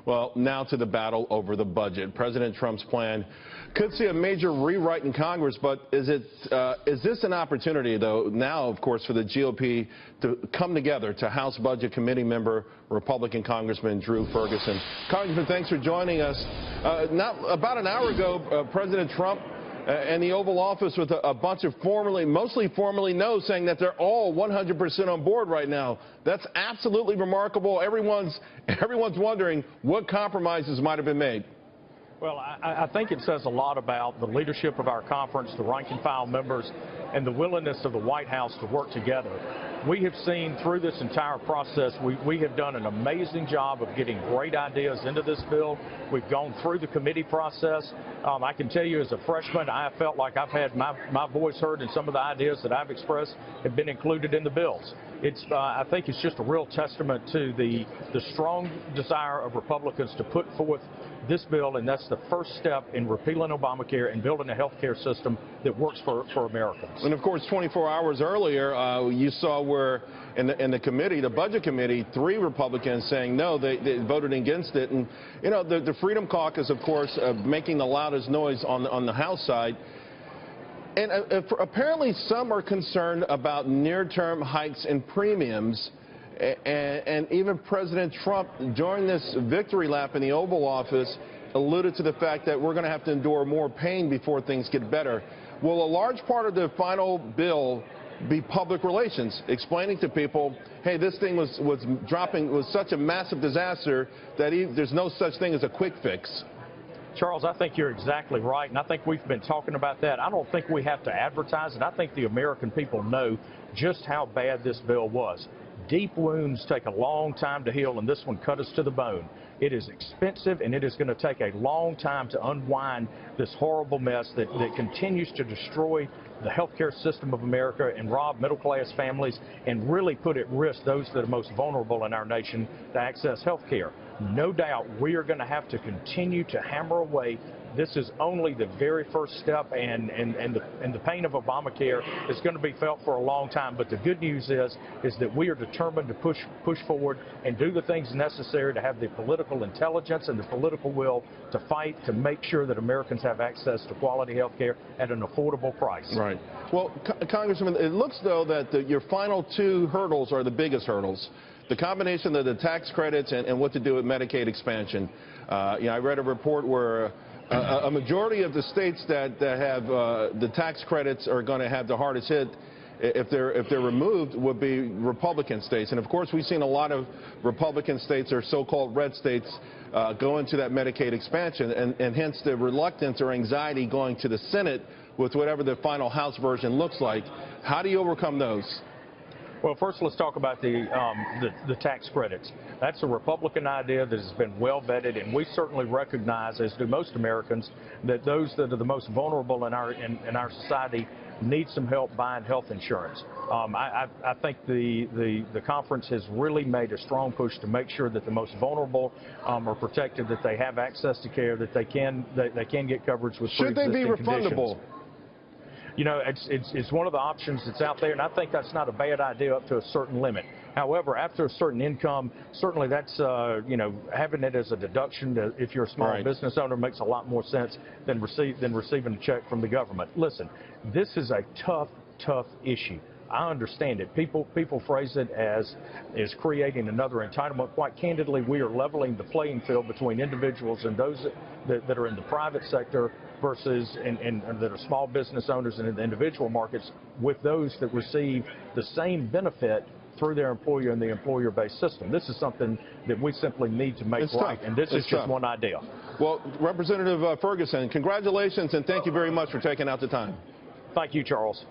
Well, now to the battle over the budget. President Trump's plan could see a major rewrite in Congress, but is this an opportunity, though, now, of course, for the GOP to come together to House Budget Committee member, Republican Congressman Drew Ferguson? Congressman, thanks for joining us. About an hour ago, President Trump and the Oval Office with a bunch of mostly formerly no, saying that they're all 100% on board right now. That's absolutely remarkable. Everyone's wondering what compromises might have been made. Well, I think it says a lot about the leadership of our conference, the rank and file members, and the willingness of the White House to work together. We have seen through this entire process, we have done an amazing job of getting great ideas into this bill. We've gone through the committee process. I can tell you as a freshman, I felt like I've had my voice heard, and some of the ideas that I've expressed have been included in the bills. I think it's just a real testament to the strong desire of Republicans to put forth this bill, and that's the first step in repealing Obamacare and building a health care system that works for Americans. And of course, 24 hours earlier, you saw where in the committee, the Budget Committee, 3 Republicans saying no, they voted against it. And, you know, the Freedom Caucus, of course, making the loudest noise on the House side. And apparently some are concerned about near-term hikes in premiums. And even President Trump, during this victory lap in the Oval Office, alluded to the fact that we're going to have to endure more pain before things get better. Will a large part of the final bill be public relations, explaining to people, hey, this thing was such a massive disaster that there's no such thing as a quick fix? Charles, I think you're exactly right, and I think we've been talking about that. I don't think we have to advertise it. I think the American people know just how bad this bill was. Deep wounds take a long time to heal, and this one cut us to the bone. It is expensive, and it is going to take a long time to unwind this horrible mess that continues to destroy the healthcare system of America and rob middle-class families and really put at risk those that are most vulnerable in our nation to access health care. No doubt we are going to have to continue to hammer away. This is only the very first step, and the pain of Obamacare is going to be felt for a long time. But the good news is that we are determined to push forward and do the things necessary to have the political intelligence and the political will to fight to make sure that Americans have access to quality health care at an affordable price. Right. Well, Congressman, it looks, though, that your final 2 hurdles are the biggest hurdles. The combination of the tax credits and what to do with Medicaid expansion. I read a report where a majority of the states that have the tax credits are going to have the hardest hit if they're removed would be Republican states. And of course, we've seen a lot of Republican states or so-called red states go into that Medicaid expansion, and hence the reluctance or anxiety going to the Senate with whatever the final House version looks like. How do you overcome those? Well, first, let's talk about the tax credits. That's a Republican idea that has been well vetted, and we certainly recognize, as do most Americans, that those that are the most vulnerable in our society need some help buying health insurance. I think the conference has really made a strong push to make sure that the most vulnerable are protected, that they have access to care, that they can get coverage with pre-existing conditions. Should they be refundable? You know, it's one of the options that's out there, and I think that's not a bad idea up to a certain limit. However, after a certain income, certainly that's, having it as a deduction if you're a small business owner makes a lot more sense than receiving a check from the government. Listen, this is a tough issue. I understand it. People phrase it as creating another entitlement. Quite candidly, we are leveling the playing field between individuals and those that are in the private sector versus and that are small business owners and in the individual markets with those that receive the same benefit through their employer and the employer-based system. This is something that we simply need to make right, and this is just one idea. Well, Representative Ferguson, congratulations, and thank you very much for taking out the time. Thank you, Charles.